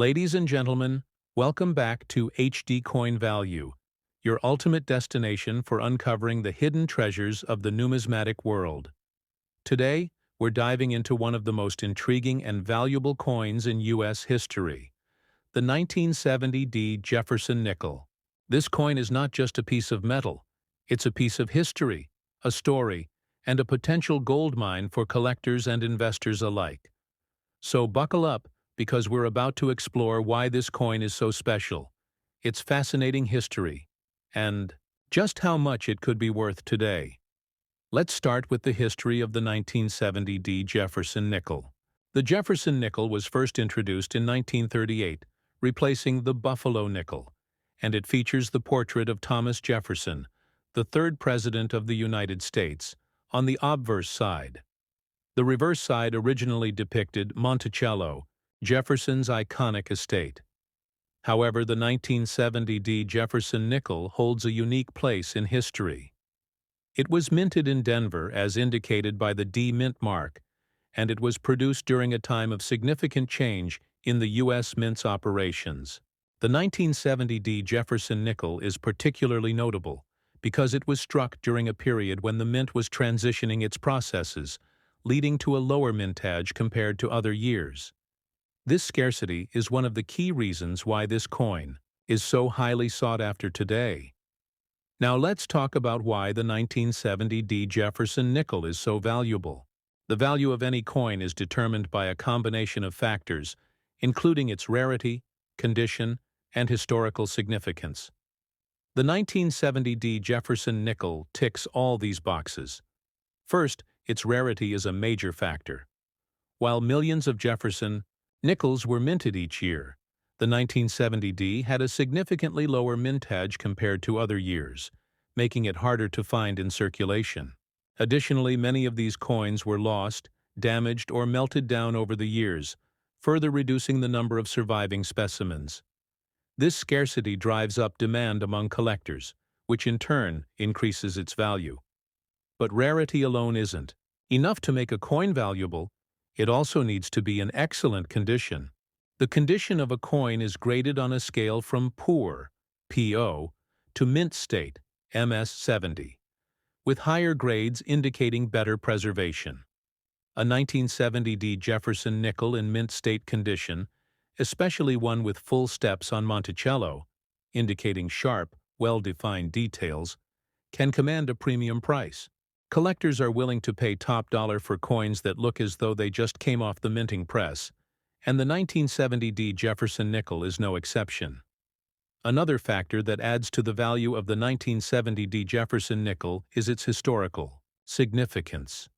Ladies and gentlemen, welcome back to HD Coin Value, your ultimate destination for uncovering the hidden treasures of the numismatic world. Today, we're diving into one of the most intriguing and valuable coins in U.S. history, the 1970 Jefferson Nickel. This coin is not just a piece of metal, it's a piece of history, a story, and a potential goldmine for collectors and investors alike. So buckle up, because we're about to explore why this coin is so special, its fascinating history, and just how much it could be worth today. Let's start with the history of the 1970 Jefferson Nickel. The Jefferson Nickel was first introduced in 1938, replacing the Buffalo nickel, and it features the portrait of Thomas Jefferson, the third President of the United States, on the obverse side. The reverse side originally depicted Monticello, Jefferson's iconic estate. However, the 1970 Jefferson Nickel holds a unique place in history. It was minted in Denver as indicated by the D mint mark, and it was produced during a time of significant change in the U.S. Mint's operations. The 1970 Jefferson Nickel is particularly notable because it was struck during a period when the mint was transitioning its processes, leading to a lower mintage compared to other years. This scarcity is one of the key reasons why this coin is so highly sought after today. Now let's talk about why the 1970 Jefferson Nickel is so valuable. The value of any coin is determined by a combination of factors, including its rarity, condition, and historical significance. The 1970 Jefferson Nickel ticks all these boxes. First, its rarity is a major factor. While millions of Jefferson Nickels were minted each year, the 1970 had a significantly lower mintage compared to other years, making it harder to find in circulation. Additionally, many of these coins were lost, damaged, or melted down over the years, further reducing the number of surviving specimens. This scarcity drives up demand among collectors, which in turn increases its value. But rarity alone isn't enough to make a coin valuable. It also needs to be in excellent condition. The condition of a coin is graded on a scale from poor, PO, to mint state, MS70, with higher grades indicating better preservation. A 1970 Jefferson Nickel in mint state condition, especially one with full steps on Monticello, indicating sharp, well-defined details, can command a premium price. Collectors are willing to pay top dollar for coins that look as though they just came off the minting press, and the 1970 Jefferson Nickel is no exception. Another factor that adds to the value of the 1970 Jefferson Nickel is its historical significance.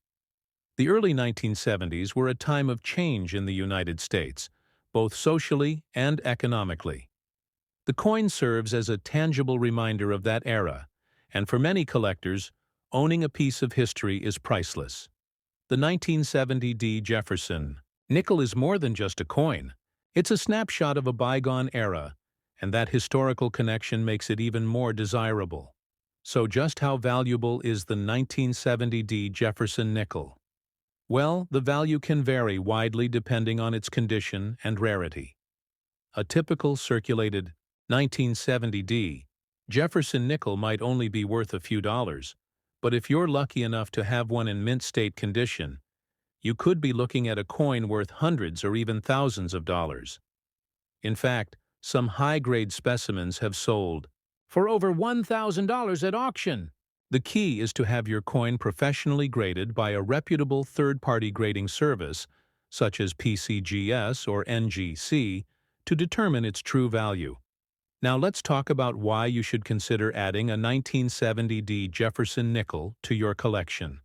The early 1970s were a time of change in the United States, both socially and economically. The coin serves as a tangible reminder of that era, and for many collectors, owning a piece of history is priceless. The 1970 Jefferson Nickel is more than just a coin. It's a snapshot of a bygone era, and that historical connection makes it even more desirable. So just how valuable is the 1970 Jefferson Nickel? Well, the value can vary widely depending on its condition and rarity. A typical circulated 1970 Jefferson Nickel might only be worth a few dollars, but if you're lucky enough to have one in mint state condition, you could be looking at a coin worth hundreds or even thousands of dollars. In fact, some high-grade specimens have sold for over $1,000 at auction. The key is to have your coin professionally graded by a reputable third-party grading service, such as PCGS or NGC, to determine its true value. Now let's talk about why you should consider adding a 1970 Jefferson Nickel to your collection.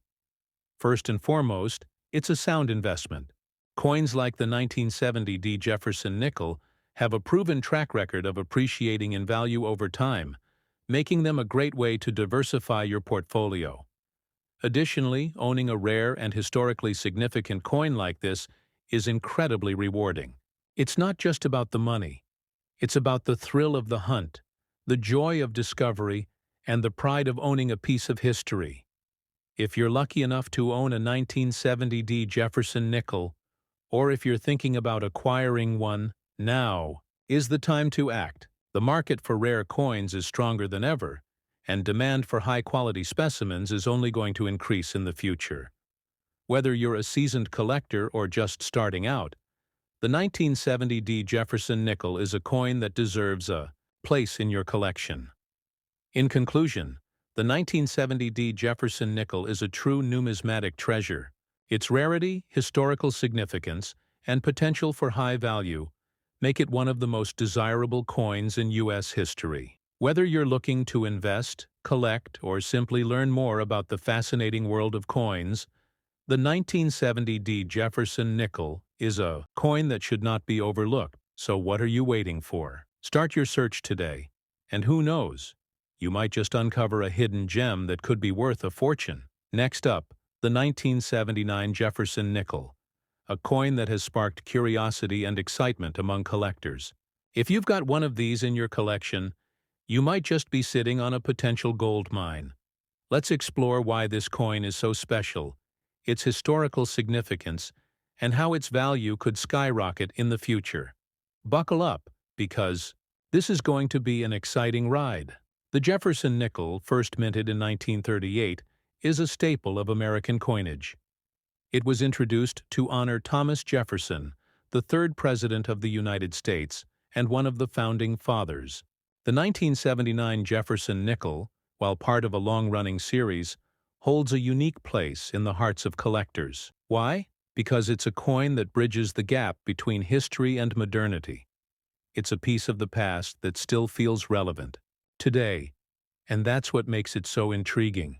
First and foremost, it's a sound investment. Coins like the 1970 Jefferson Nickel have a proven track record of appreciating in value over time, making them a great way to diversify your portfolio. Additionally, owning a rare and historically significant coin like this is incredibly rewarding. It's not just about the money. It's about the thrill of the hunt, the joy of discovery, and the pride of owning a piece of history. If you're lucky enough to own a 1970 Jefferson Nickel, or if you're thinking about acquiring one, Now is the time to act. The market for rare coins is stronger than ever, and demand for high-quality specimens is only going to increase in the future. Whether you're a seasoned collector or just starting out, the 1970D Jefferson Nickel is a coin that deserves a place in your collection. In conclusion, the 1970D Jefferson Nickel is a true numismatic treasure. Its rarity, historical significance, and potential for high value make it one of the most desirable coins in U.S. history. Whether you're looking to invest, collect, or simply learn more about the fascinating world of coins, the 1970D Jefferson Nickel is a coin that should not be overlooked. So what are you waiting for? Start your search today. And who knows? You might just uncover a hidden gem that could be worth a fortune. Next up, the 1979 Jefferson Nickel, a coin that has sparked curiosity and excitement among collectors. If you've got one of these in your collection, you might just be sitting on a potential gold mine. Let's explore why this coin is so special, its historical significance, and how its value could skyrocket in the future. Buckle up, because this is going to be an exciting ride. The Jefferson Nickel, first minted in 1938, is a staple of American coinage. It was introduced to honor Thomas Jefferson, the third President of the United States and one of the Founding Fathers. The 1979 Jefferson Nickel, while part of a long-running series, holds a unique place in the hearts of collectors. Why? Because it's a coin that bridges the gap between history and modernity. It's a piece of the past that still feels relevant today, and that's what makes it so intriguing.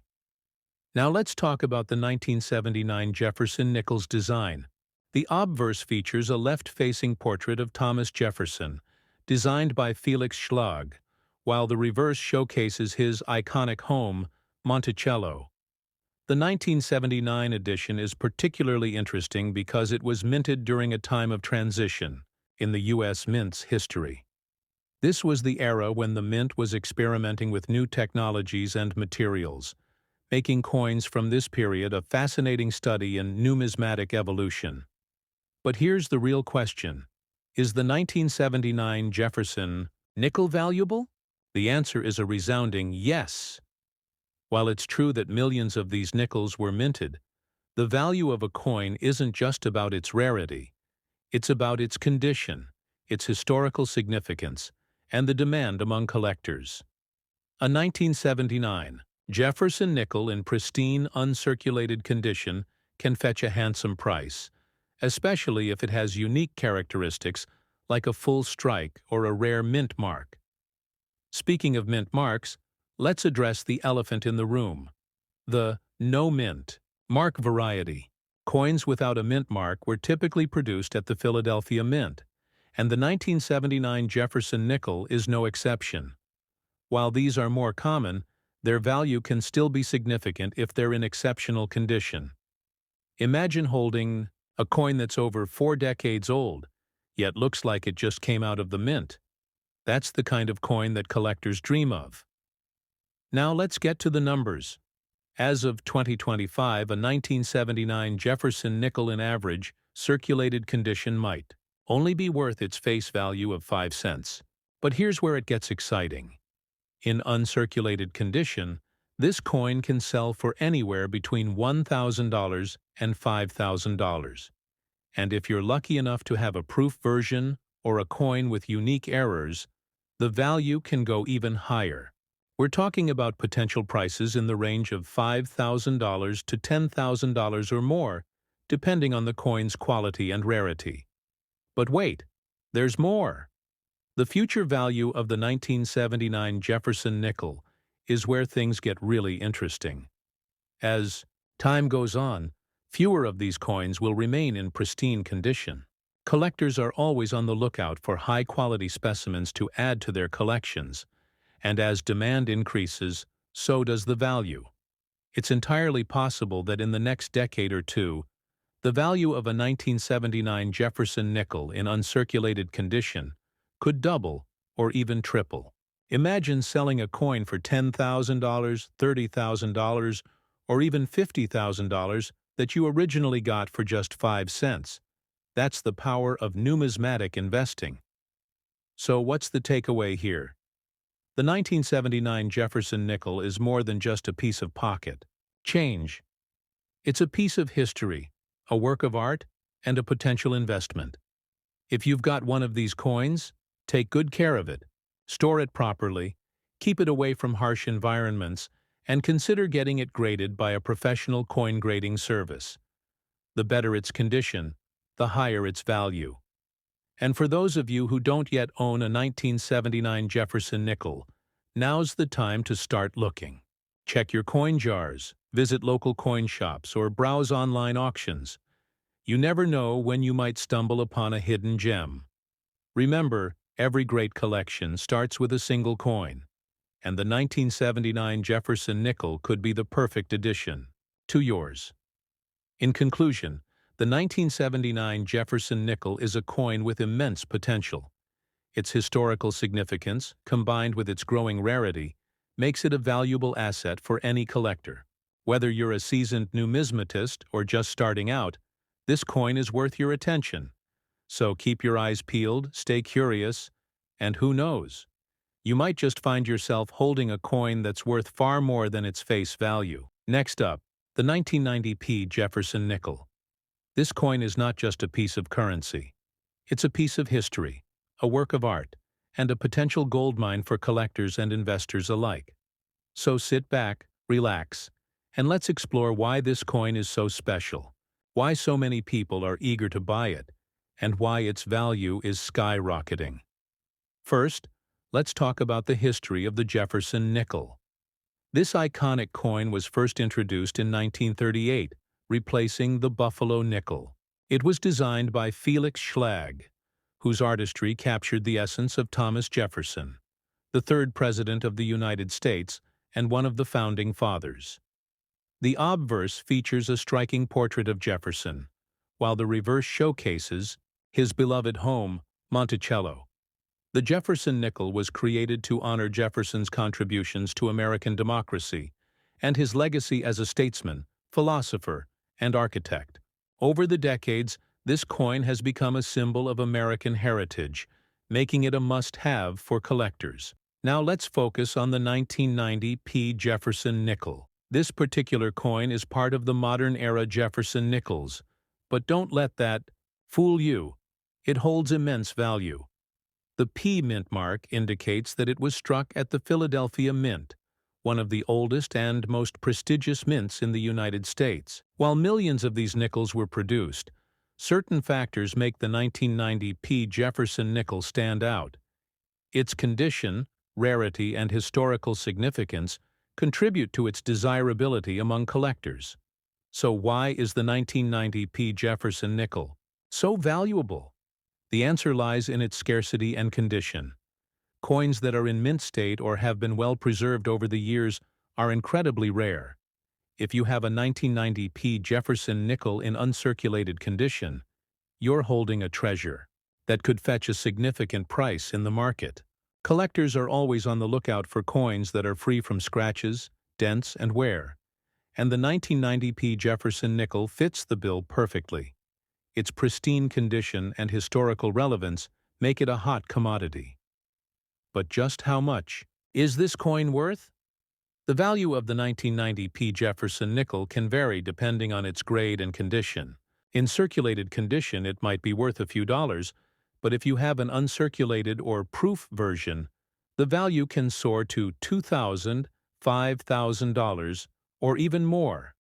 Now let's talk about the 1979 Jefferson Nickel's design. The obverse features a left-facing portrait of Thomas Jefferson, designed by Felix Schlag, while the reverse showcases his iconic home, Monticello. The 1979 edition is particularly interesting because it was minted during a time of transition in the U.S. Mint's history. This was the era when the Mint was experimenting with new technologies and materials, making coins from this period a fascinating study in numismatic evolution. But here's the real question. Is the 1979 Jefferson Nickel valuable? The answer is a resounding yes. While it's true that millions of these nickels were minted, the value of a coin isn't just about its rarity. It's about its condition, its historical significance, and the demand among collectors. A 1979 Jefferson Nickel in pristine, uncirculated condition can fetch a handsome price, especially if it has unique characteristics like a full strike or a rare mint mark. Speaking of mint marks, let's address the elephant in the room, the no mint mark variety. Coins without a mint mark were typically produced at the Philadelphia Mint, and the 1979 Jefferson Nickel is no exception. While these are more common, their value can still be significant if they're in exceptional condition. Imagine holding a coin that's over 4 decades old, yet looks like it just came out of the mint. That's the kind of coin that collectors dream of. Now let's get to the numbers. As of 2025, a 1979 Jefferson Nickel in average, circulated condition might only be worth its face value of 5 cents. But here's where it gets exciting. In uncirculated condition, this coin can sell for anywhere between $1,000 and $5,000. And if you're lucky enough to have a proof version or a coin with unique errors, the value can go even higher. We're talking about potential prices in the range of $5,000 to $10,000 or more, depending on the coin's quality and rarity. But wait, there's more. The future value of the 1979 Jefferson Nickel is where things get really interesting. As time goes on, fewer of these coins will remain in pristine condition. Collectors are always on the lookout for high-quality specimens to add to their collections, and as demand increases, so does the value. It's entirely possible that in the next decade or two, the value of a 1979 Jefferson Nickel in uncirculated condition could double or even triple. Imagine selling a coin for $10,000, $30,000, or even $50,000 that you originally got for just 5 cents. That's the power of numismatic investing. So what's the takeaway here? The 1979 Jefferson nickel is more than just a piece of pocket change. It's a piece of history, a work of art, and a potential investment. If you've got one of these coins, take good care of it, store it properly, keep it away from harsh environments, and consider getting it graded by a professional coin grading service. The better its condition, the higher its value. And for those of you who don't yet own a 1979 Jefferson nickel, now's the time to start looking. Check your coin jars, visit local coin shops, or browse online auctions. You never know when you might stumble upon a hidden gem. Remember, every great collection starts with a single coin, and the 1979 Jefferson nickel could be the perfect addition to yours. In conclusion, the 1979 Jefferson nickel is a coin with immense potential. Its historical significance, combined with its growing rarity, makes it a valuable asset for any collector. Whether you're a seasoned numismatist or just starting out, this coin is worth your attention. So keep your eyes peeled, stay curious, and who knows? You might just find yourself holding a coin that's worth far more than its face value. Next up, the 1990p Jefferson nickel. This coin is not just a piece of currency. It's a piece of history, a work of art, and a potential goldmine for collectors and investors alike. So sit back, relax, and let's explore why this coin is so special, why so many people are eager to buy it, and why its value is skyrocketing. First, let's talk about the history of the Jefferson nickel. This iconic coin was first introduced in 1938, replacing the Buffalo nickel. It was designed by Felix Schlag, whose artistry captured the essence of Thomas Jefferson, the third president of the United States and one of the founding fathers. The obverse features a striking portrait of Jefferson, while the reverse showcases his beloved home, Monticello. The Jefferson nickel was created to honor Jefferson's contributions to American democracy and his legacy as a statesman, philosopher, and architect. Over the decades, this coin has become a symbol of American heritage, making it a must-have for collectors. Now let's focus on the 1990p Jefferson nickel. This particular coin is part of the modern-era Jefferson nickels, but don't let that fool you. It holds immense value. The P mint mark indicates that it was struck at the Philadelphia Mint, one of the oldest and most prestigious mints in the United States. While millions of these nickels were produced, certain factors make the 1990p Jefferson nickel stand out. Its condition, rarity, and historical significance contribute to its desirability among collectors. So why is the 1990p Jefferson nickel so valuable? The answer lies in its scarcity and condition. Coins that are in mint state or have been well preserved over the years are incredibly rare. If you have a 1990p Jefferson nickel in uncirculated condition, you're holding a treasure that could fetch a significant price in the market. Collectors are always on the lookout for coins that are free from scratches, dents, and wear, and the 1990p Jefferson nickel fits the bill perfectly. Its pristine condition and historical relevance make it a hot commodity. But just how much is this coin worth? The value of the 1990p Jefferson nickel can vary depending on its grade and condition. In circulated condition, it might be worth a few dollars, but if you have an uncirculated or proof version, the value can soar to $2,000, $5,000, or even more.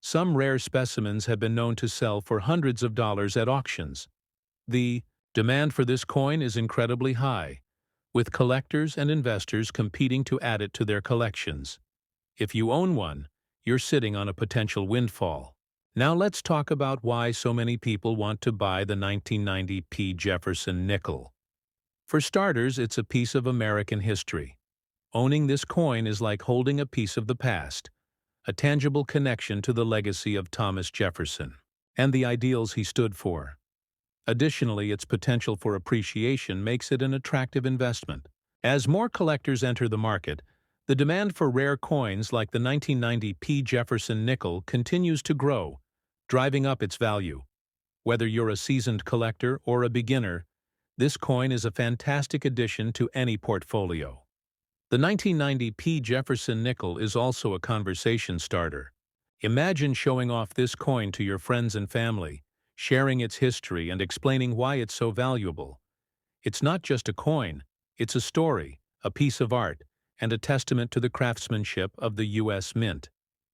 Some rare specimens have been known to sell for hundreds of dollars at auctions. The demand for this coin is incredibly high, with collectors and investors competing to add it to their collections. If you own one, you're sitting on a potential windfall. Now let's talk about why so many people want to buy the 1990p Jefferson nickel. For starters, it's a piece of American history. Owning this coin is like holding a piece of the past, a tangible connection to the legacy of Thomas Jefferson and the ideals he stood for. Additionally, its potential for appreciation makes it an attractive investment. As more collectors enter the market, the demand for rare coins like the 1990p Jefferson nickel continues to grow, driving up its value. Whether you're a seasoned collector or a beginner, This coin is a fantastic addition to any portfolio. The 1990 P. Jefferson Nickel is also a conversation starter. Imagine showing off this coin to your friends and family, sharing its history and explaining why it's so valuable. It's not just a coin, it's a story, a piece of art, and a testament to the craftsmanship of the U.S. Mint.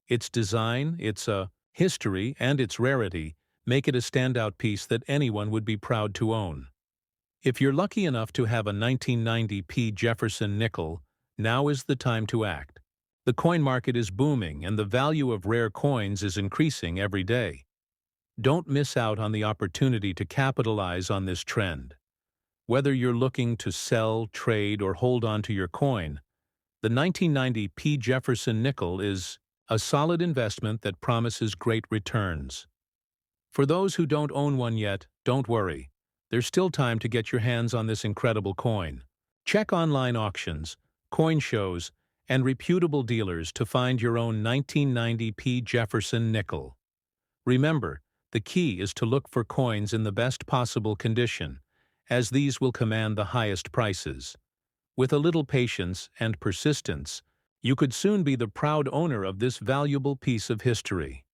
Its design, its history, and its rarity make it a standout piece that anyone would be proud to own. If you're lucky enough to have a 1990 P. Jefferson Nickel, now is the time to act. The coin market is booming and the value of rare coins is increasing every day. Don't miss out on the opportunity to capitalize on this trend. Whether you're looking to sell, trade, or hold on to your coin, the 1990 P. Jefferson Nickel is a solid investment that promises great returns. For those who don't own one yet, don't worry. There's still time to get your hands on this incredible coin. Check online auctions, coin shows, and reputable dealers to find your own 1990 P. Jefferson Nickel. Remember, the key is to look for coins in the best possible condition, as these will command the highest prices. With a little patience and persistence, you could soon be the proud owner of this valuable piece of history.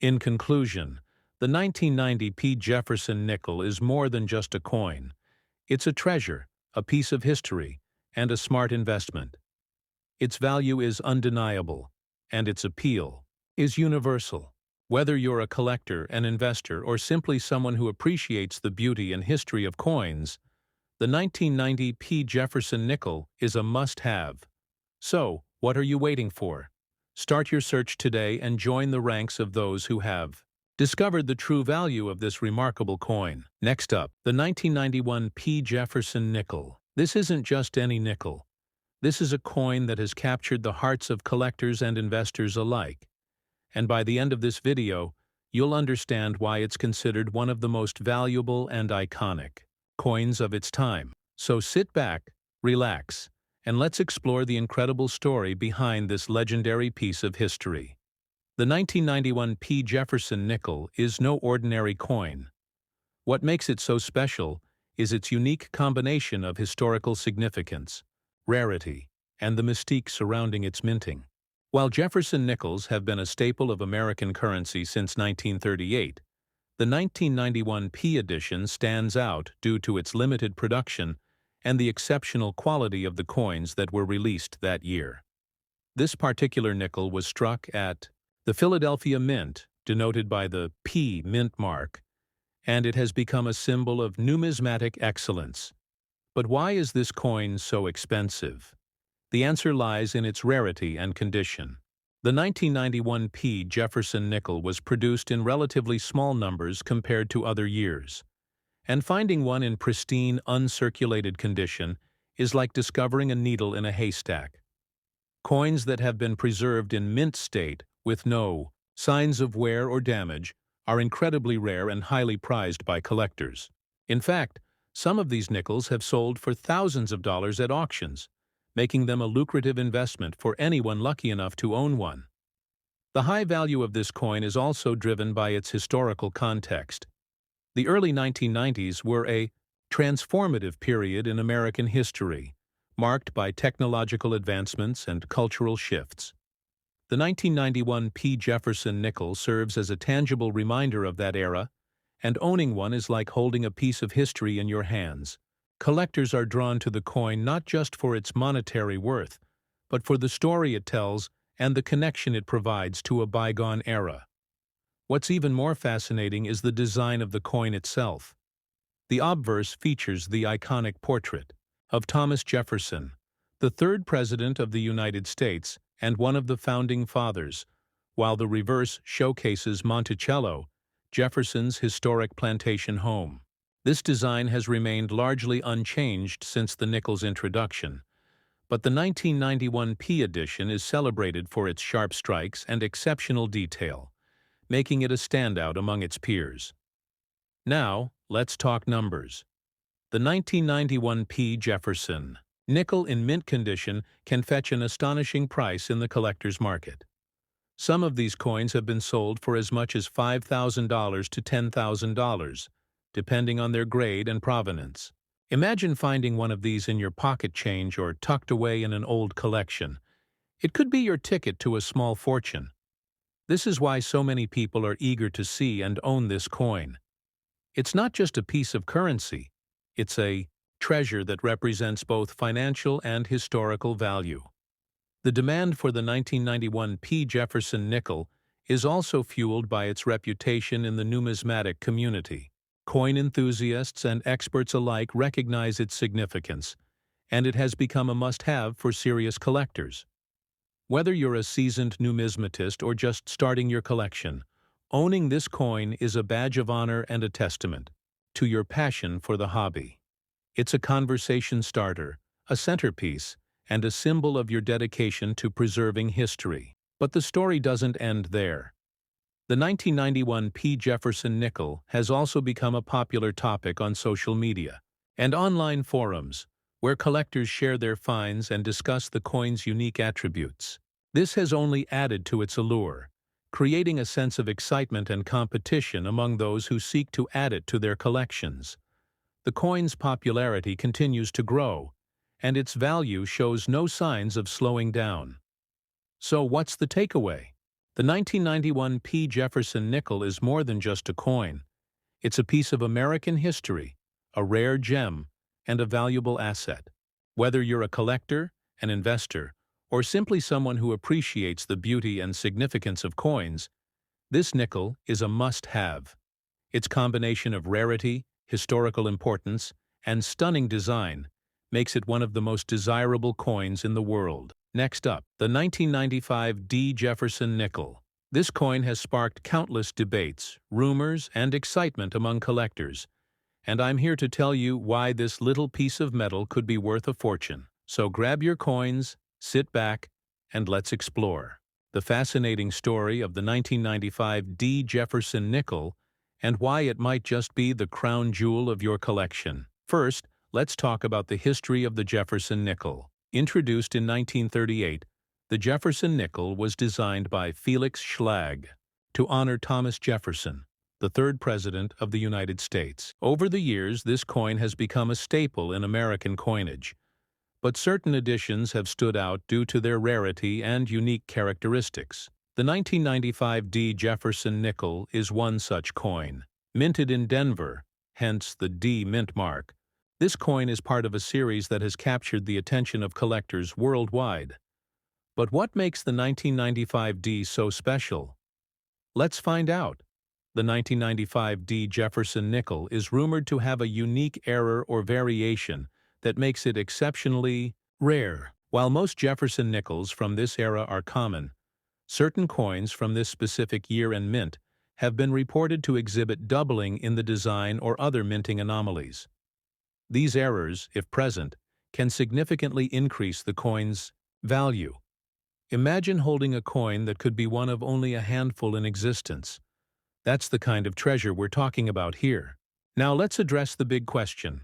In conclusion, the 1990 P. Jefferson Nickel is more than just a coin. It's a treasure, a piece of history, and a smart investment. Its value is undeniable, and its appeal is universal. Whether you're a collector, an investor, or simply someone who appreciates the beauty and history of coins, the 1990 P. Jefferson Nickel is a must-have. So, what are you waiting for? Start your search today and join the ranks of those who have discovered the true value of this remarkable coin. Next up, the 1991 P. Jefferson Nickel. This isn't just any nickel. This is a coin that has captured the hearts of collectors and investors alike. And by the end of this video, you'll understand why it's considered one of the most valuable and iconic coins of its time. So sit back, relax, and let's explore the incredible story behind this legendary piece of history. The 1991 P. Jefferson Nickel is no ordinary coin. What makes it so special is its unique combination of historical significance, rarity, and the mystique surrounding its minting. While Jefferson Nickels have been a staple of American currency since 1938, the 1991 P edition stands out due to its limited production and the exceptional quality of the coins that were released that year. This particular nickel was struck at the Philadelphia Mint, denoted by the P mint mark, and it has become a symbol of numismatic excellence. But why is this coin so expensive? The answer lies in its rarity and condition. The 1991 P. Jefferson Nickel was produced in relatively small numbers compared to other years, and finding one in pristine, uncirculated condition is like discovering a needle in a haystack. Coins that have been preserved in mint state with no signs of wear or damage are incredibly rare and highly prized by collectors. In fact, some of these nickels have sold for thousands of dollars at auctions, making them a lucrative investment for anyone lucky enough to own one. The high value of this coin is also driven by its historical context. The early 1990s were a transformative period in American history, marked by technological advancements and cultural shifts. The 1991 P. Jefferson Nickel serves as a tangible reminder of that era, and owning one is like holding a piece of history in your hands. Collectors are drawn to the coin not just for its monetary worth, but for the story it tells and the connection it provides to a bygone era. What's even more fascinating is the design of the coin itself. The obverse features the iconic portrait of Thomas Jefferson, the third President of the United States and one of the Founding Fathers, while the reverse showcases Monticello, Jefferson's historic plantation home. This design has remained largely unchanged since the nickel's introduction, but the 1991 P edition is celebrated for its sharp strikes and exceptional detail, making it a standout among its peers. Now, let's talk numbers. The 1991 P. Jefferson Nickel in mint condition can fetch an astonishing price in the collector's market. Some of these coins have been sold for as much as $5,000 to $10,000, depending on their grade and provenance. Imagine finding one of these in your pocket change or tucked away in an old collection. It could be your ticket to a small fortune. This is why so many people are eager to see and own this coin. It's not just a piece of currency, it's a treasure that represents both financial and historical value. The demand for the 1991 Jefferson Nickel is also fueled by its reputation in the numismatic community. Coin enthusiasts and experts alike recognize its significance, and it has become a must-have for serious collectors. Whether you're a seasoned numismatist or just starting your collection, owning this coin is a badge of honor and a testament to your passion for the hobby. It's a conversation starter, a centerpiece, and a symbol of your dedication to preserving history. But the story doesn't end there. The 1991 Jefferson Nickel has also become a popular topic on social media and online forums, where collectors share their finds and discuss the coin's unique attributes. This has only added to its allure, creating a sense of excitement and competition among those who seek to add it to their collections. The coin's popularity continues to grow, and its value shows no signs of slowing down. So what's the takeaway? The 1991 Jefferson Nickel is more than just a coin. It's a piece of American history, a rare gem, and a valuable asset. Whether you're a collector, an investor, or simply someone who appreciates the beauty and significance of coins, this nickel is a must-have. Its combination of rarity, historical importance, and stunning design makes it one of the most desirable coins in the world. Next up, the 1995 Jefferson Nickel. This coin has sparked countless debates, rumors, and excitement among collectors, and I'm here to tell you why this little piece of metal could be worth a fortune. So grab your coins, sit back, and let's explore the fascinating story of the 1995 Jefferson Nickel and why it might just be the crown jewel of your collection. First, let's talk about the history of the Jefferson Nickel. Introduced in 1938, the Jefferson Nickel was designed by Felix Schlag to honor Thomas Jefferson, the third president of the United States. Over the years, this coin has become a staple in American coinage, but certain additions have stood out due to their rarity and unique characteristics. The 1995 Jefferson Nickel is one such coin. Minted in Denver, hence the D mint mark, this coin is part of a series that has captured the attention of collectors worldwide. But what makes the 1995 D so special? Let's find out. The 1995 Jefferson Nickel is rumored to have a unique error or variation that makes it exceptionally rare. While most Jefferson Nickels from this era are common, certain coins from this specific year and mint have been reported to exhibit doubling in the design or other minting anomalies. These errors, if present, can significantly increase the coin's value. Imagine holding a coin that could be one of only a handful in existence. That's the kind of treasure we're talking about here. Now let's address the big question.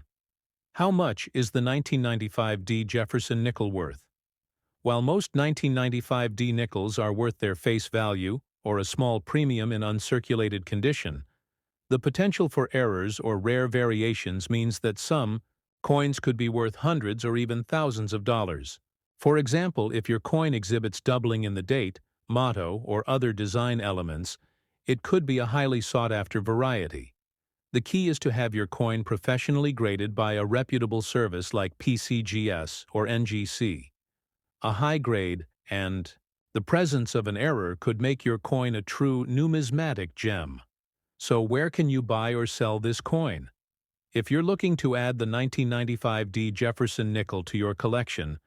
How much is the 1995 Jefferson Nickel worth? While most 1995 nickels are worth their face value, or a small premium in uncirculated condition, the potential for errors or rare variations means that some coins could be worth hundreds or even thousands of dollars. For example, if your coin exhibits doubling in the date, motto, or other design elements, it could be a highly sought-after variety. The key is to have your coin professionally graded by a reputable service like PCGS or NGC. A high grade and the presence of an error could make your coin a true numismatic gem. So where can you buy or sell this coin? If you're looking to add the 1995 Jefferson Nickel to your collection,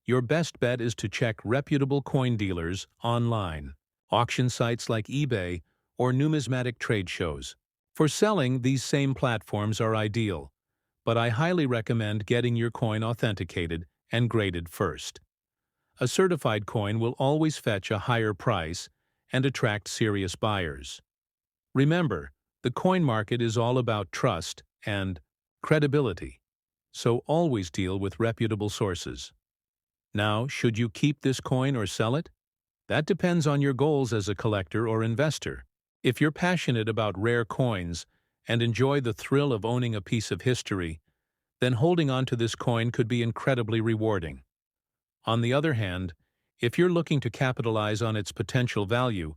your best bet is to check reputable coin dealers online, auction sites like eBay, or numismatic trade shows. For selling, these same platforms are ideal, but I highly recommend getting your coin authenticated and graded first. A certified coin will always fetch a higher price and attract serious buyers. Remember, the coin market is all about trust and credibility, so always deal with reputable sources. Now, should you keep this coin or sell it? That depends on your goals as a collector or investor. If you're passionate about rare coins and enjoy the thrill of owning a piece of history, then holding on to this coin could be incredibly rewarding. On the other hand, if you're looking to capitalize on its potential value,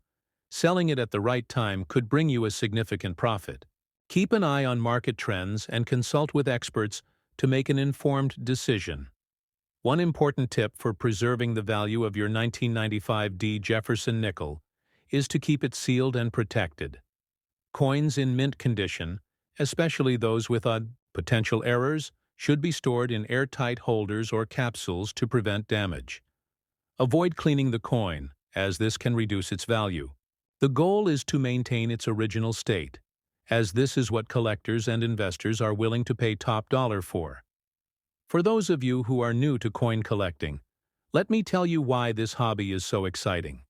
selling it at the right time could bring you a significant profit. Keep an eye on market trends and consult with experts to make an informed decision. One important tip for preserving the value of your 1995 Jefferson nickel is to keep it sealed and protected. Coins in mint condition, especially those with potential errors, should be stored in airtight holders or capsules to prevent damage. Avoid cleaning the coin, as this can reduce its value. The goal is to maintain its original state, as this is what collectors and investors are willing to pay top dollar for. For those of you who are new to coin collecting, let me tell you why this hobby is so exciting.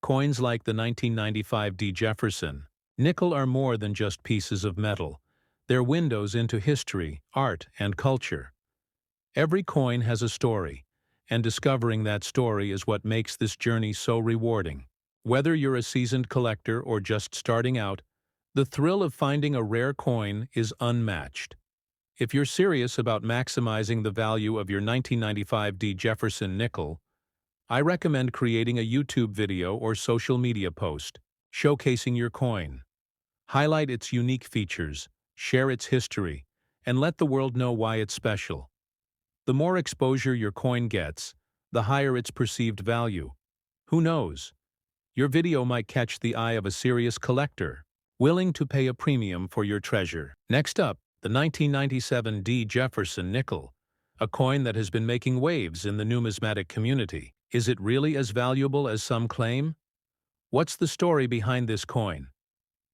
Coins like the 1995 Jefferson Nickel are more than just pieces of metal. They're windows into history, art, and culture. Every coin has a story, and discovering that story is what makes this journey so rewarding. Whether you're a seasoned collector or just starting out, the thrill of finding a rare coin is unmatched. If you're serious about maximizing the value of your 1995 Jefferson nickel, I recommend creating a YouTube video or social media post showcasing your coin. Highlight its unique features, share its history, and let the world know why it's special. The more exposure your coin gets, the higher its perceived value. Who knows? Your video might catch the eye of a serious collector, willing to pay a premium for your treasure. Next up, the 1997 Jefferson nickel, a coin that has been making waves in the numismatic community. Is it really as valuable as some claim? What's the story behind this coin?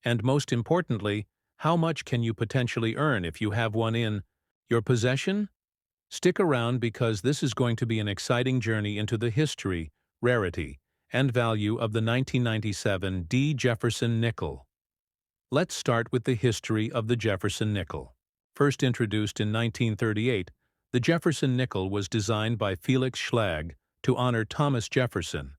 And most importantly, how much can you potentially earn if you have one in your possession? Stick around because this is going to be an exciting journey into the history, rarity, and value of the 1997 Jefferson nickel. Let's start with the history of the Jefferson nickel. First introduced in 1938, the Jefferson nickel was designed by Felix Schlag to honor Thomas Jefferson,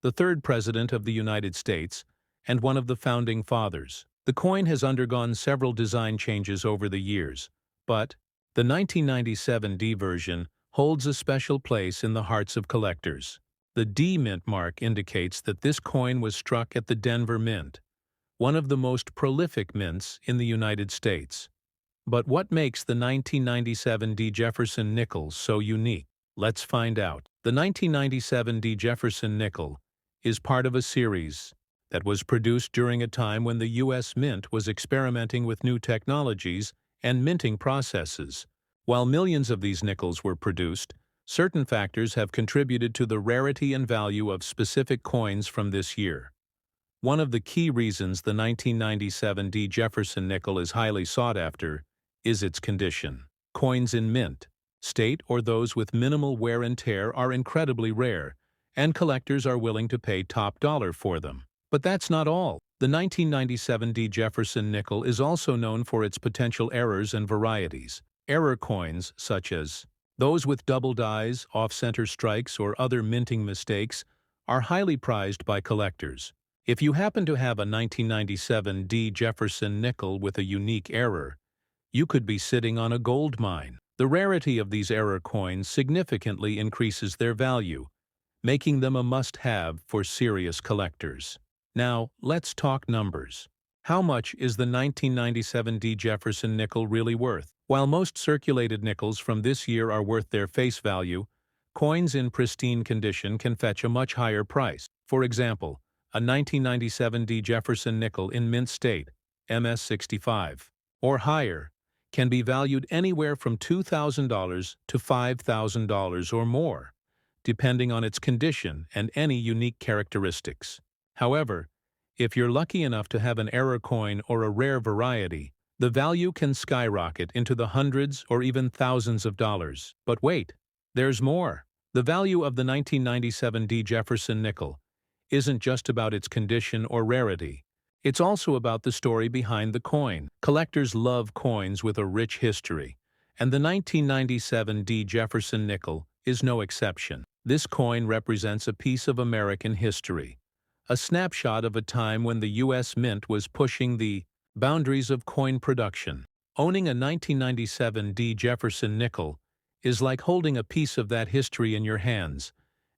the third President of the United States and one of the Founding Fathers. The coin has undergone several design changes over the years, but the 1997 D version holds a special place in the hearts of collectors. The D mint mark indicates that this coin was struck at the Denver Mint, one of the most prolific mints in the United States. But what makes the 1997 D Jefferson nickel so unique? Let's find out. The 1997 D Jefferson nickel is part of a series that was produced during a time when the U.S. Mint was experimenting with new technologies and minting processes. While millions of these nickels were produced, certain factors have contributed to the rarity and value of specific coins from this year. One of the key reasons the 1997 D Jefferson nickel is highly sought after is its condition. Coins in mint state or those with minimal wear and tear are incredibly rare, and collectors are willing to pay top dollar for them. But that's not all. The 1997 D Jefferson nickel is also known for its potential errors and varieties. Error coins, such as those with double dies, off-center strikes, or other minting mistakes, are highly prized by collectors. If you happen to have a 1997 D Jefferson nickel with a unique error, you could be sitting on a gold mine. The rarity of these error coins significantly increases their value, making them a must-have for serious collectors. Now, let's talk numbers. How much is the 1997 D Jefferson nickel really worth? While most circulated nickels from this year are worth their face value, coins in pristine condition can fetch a much higher price. For example, a 1997 D Jefferson nickel in mint state, MS65, or higher, can be valued anywhere from $2,000 to $5,000 or more, depending on its condition and any unique characteristics. However, if you're lucky enough to have an error coin or a rare variety, the value can skyrocket into the hundreds or even thousands of dollars. But wait, there's more. The value of the 1997 D Jefferson nickel isn't just about its condition or rarity. It's also about the story behind the coin. Collectors love coins with a rich history, and the 1997 D Jefferson nickel is no exception. This coin represents a piece of American history, a snapshot of a time when the U.S. Mint was pushing the boundaries of coin production. Owning a 1997 D. Jefferson Nickel is like holding a piece of that history in your hands,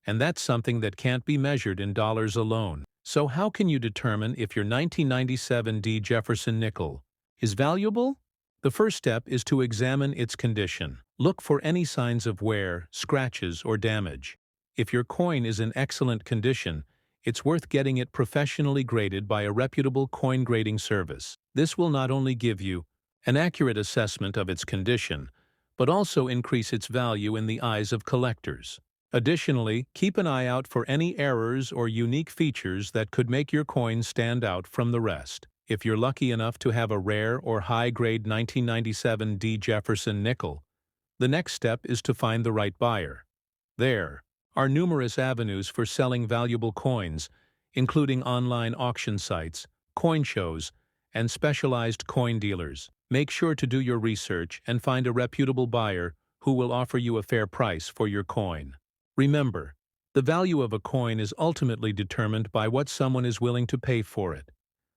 and that's something that can't be measured in dollars alone. So how can you determine if your 1997 D. Jefferson Nickel is valuable? The first step is to examine its condition. Look for any signs of wear, scratches, or damage. If your coin is in excellent condition, it's worth getting it professionally graded by a reputable coin grading service. This will not only give you an accurate assessment of its condition, but also increase its value in the eyes of collectors. Additionally, keep an eye out for any errors or unique features that could make your coin stand out from the rest. If you're lucky enough to have a rare or high-grade 1997 D. Jefferson Nickel, the next step is to find the right buyer. There are numerous avenues for selling valuable coins, including online auction sites, coin shows, and specialized coin dealers. Make sure to do your research and find a reputable buyer who will offer you a fair price for your coin. Remember, the value of a coin is ultimately determined by what someone is willing to pay for it.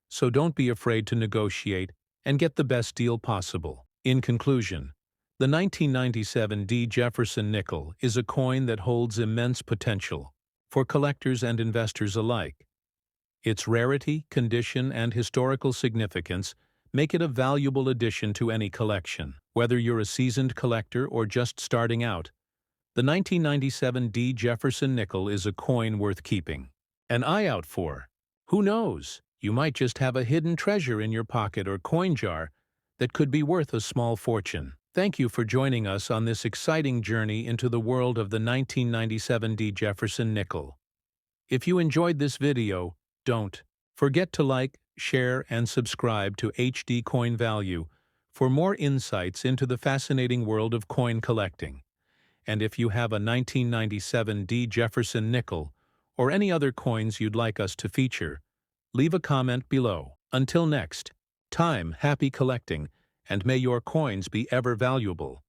So don't be afraid to negotiate and get the best deal possible. In conclusion, the 1997 D. Jefferson Nickel is a coin that holds immense potential for collectors and investors alike. Its rarity, condition, and historical significance make it a valuable addition to any collection. Whether you're a seasoned collector or just starting out, the 1997 D. Jefferson Nickel is a coin worth keeping an eye out for. Who knows? You might just have a hidden treasure in your pocket or coin jar that could be worth a small fortune. Thank you for joining us on this exciting journey into the world of the 1997 D. Jefferson Nickel. If you enjoyed this video, don't forget to like, share, and subscribe to HD Coin Value for more insights into the fascinating world of coin collecting. And if you have a 1997 D. Jefferson Nickel or any other coins you'd like us to feature, leave a comment below. Until next time, happy collecting, and may your coins be ever valuable.